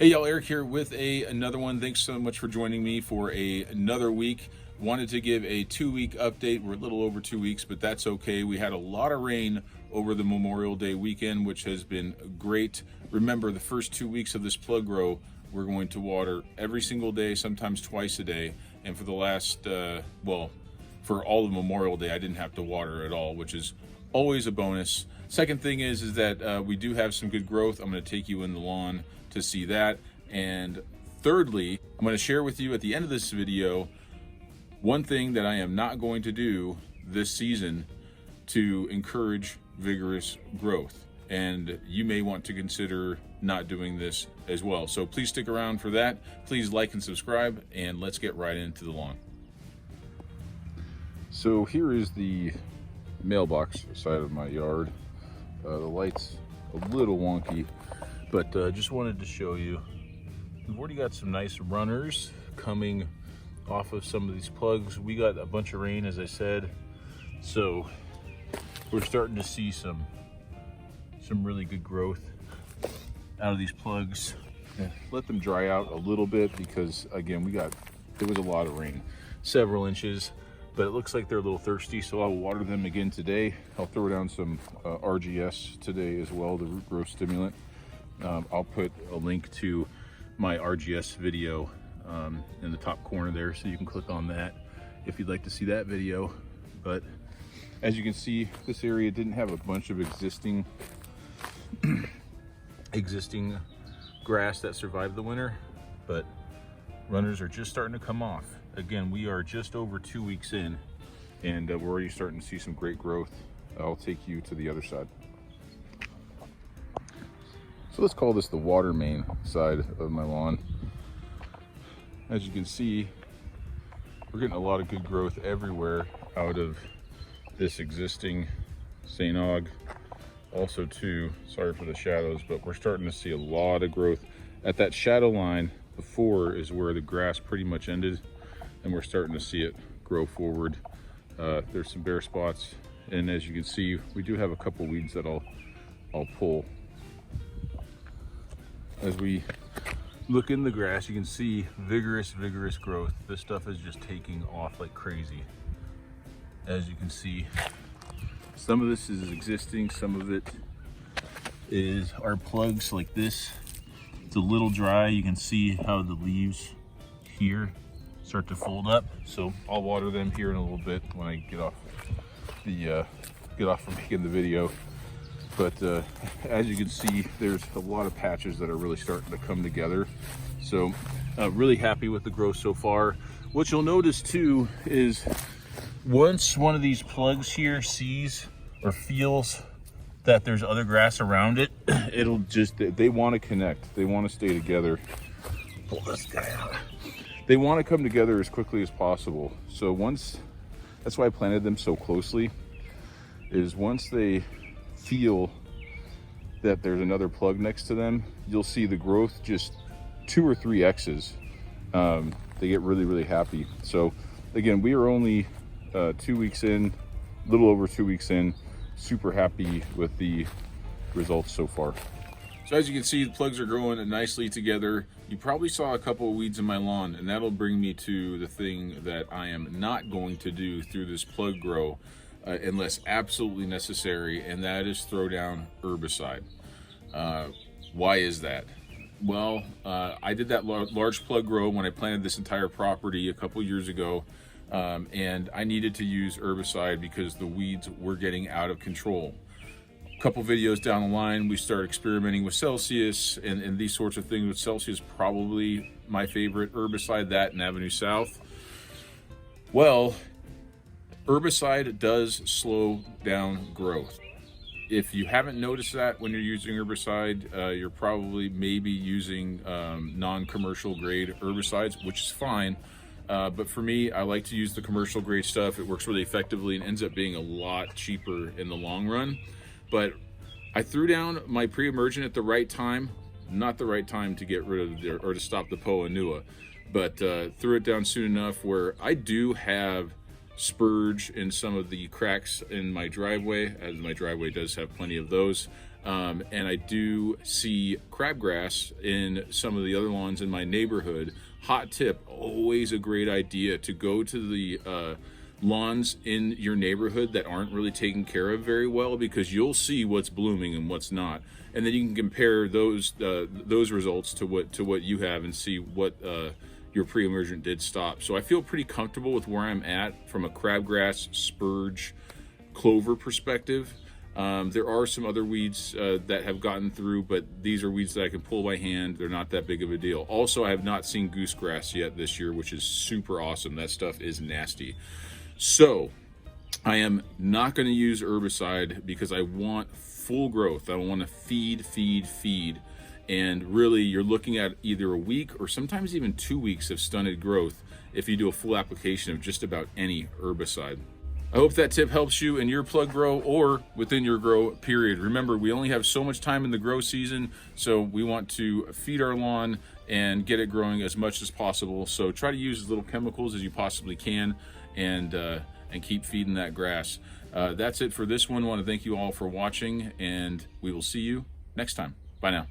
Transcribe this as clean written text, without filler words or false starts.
Hey y'all, Eric here with another one. Thanks so much for joining me for another week. Wanted to give a 2-week update. We're a little over 2 weeks, but that's okay. We had a lot of rain over the Memorial Day weekend, which has been great. Remember, the first 2 weeks of this plug grow, we're going to water every single day, sometimes twice a day. And for the last, for all of Memorial Day, I didn't have to water at all, which is always a bonus. Second thing is that we do have some good growth. I'm going to take you in the lawn to see that. And thirdly, I'm going to share with you at the end of this video one thing that I am not going to do this season to encourage vigorous growth. And you may want to consider not doing this as well. So please stick around for that. Please like and subscribe, and let's get right into the lawn. So here is the mailbox side of my yard. The light's a little wonky, but just wanted to show you. We've already got some nice runners coming off of some of these plugs. We got a bunch of rain, as I said, so we're starting to see some really good growth out of these plugs. Let them dry out a little bit because, again, there was a lot of rain, several inches, but it looks like they're a little thirsty, so I'll water them again today. I'll throw down some RGS today as well, the root growth stimulant. I'll put a link to my RGS video in the top corner there, so you can click on that if you'd like to see that video. But as you can see, this area didn't have a bunch of existing grass that survived the winter, but runners are just starting to come off. Again, we are just over 2 weeks in, and we're already starting to see some great growth. I'll take you to the other side. So let's call this the water main side of my lawn. As you can see, we're getting a lot of good growth everywhere out of this existing St. Aug. Also too, sorry for the shadows, but we're starting to see a lot of growth. At that shadow line before is where the grass pretty much ended, and we're starting to see it grow forward. There's some bare spots, and as you can see, we do have a couple weeds that I'll pull. As we look in the grass, you can see vigorous growth. This stuff is just taking off like crazy. As you can see, some of this is existing, some of it is our plugs like this. It's a little dry. You can see how the leaves here start to fold up. So I'll water them here in a little bit when I get off from making the video. But as you can see, there's a lot of patches that are really starting to come together. So really happy with the growth so far. What you'll notice too is once one of these plugs here sees or feels that there's other grass around it, they want to connect. They want to stay together. Pull this guy out. They want to come together as quickly as possible. So that's why I planted them so closely, is once they feel that there's another plug next to them, you'll see the growth just 2 or 3 X's. They get really happy. So again, we are only 2 weeks in, a little over 2 weeks in. Super happy with the results so far. So as you can see, the plugs are growing nicely together. You probably saw a couple of weeds in my lawn, and that'll bring me to the thing that I am not going to do through this plug grow unless absolutely necessary, and that is throw down herbicide. Why is that? Well, I did that large plug grow when I planted this entire property a couple years ago, and I needed to use herbicide because the weeds were getting out of control. A couple videos down the line, we start experimenting with Celsius and these sorts of things. With Celsius, probably my favorite herbicide, that and Avenue South. Well, herbicide does slow down growth. If you haven't noticed that when you're using herbicide, you're probably maybe using non-commercial grade herbicides, which is fine. But for me, I like to use the commercial grade stuff. It works really effectively and ends up being a lot cheaper in the long run. But I threw down my pre-emergent at the right time, not the right time to get rid of or to stop the Poa Annua, but threw it down soon enough where I do have spurge in some of the cracks in my driveway, as my driveway does have plenty of those. And I do see crabgrass in some of the other lawns in my neighborhood. Hot tip, always a great idea to go to the lawns in your neighborhood that aren't really taken care of very well, because you'll see what's blooming and what's not, and then you can compare those results to what you have and see what your pre-emergent did stop. So I feel pretty comfortable with where I'm at from a crabgrass, spurge, clover perspective. There are some other weeds that have gotten through, but these are weeds that I can pull by hand. They're not that big of a deal. Also, I have not seen goosegrass yet this year, which is super awesome. That stuff is nasty. So I am not going to use herbicide because I want full growth. I want to feed. And really, you're looking at either a week or sometimes even 2 weeks of stunted growth if you do a full application of just about any herbicide. I hope that tip helps you in your plug grow or within your grow period. Remember, we only have so much time in the grow season, so we want to feed our lawn and get it growing as much as possible. So try to use as little chemicals as you possibly can, and keep feeding that grass. That's it for this one. I want to thank you all for watching, and we will see you next time. Bye now.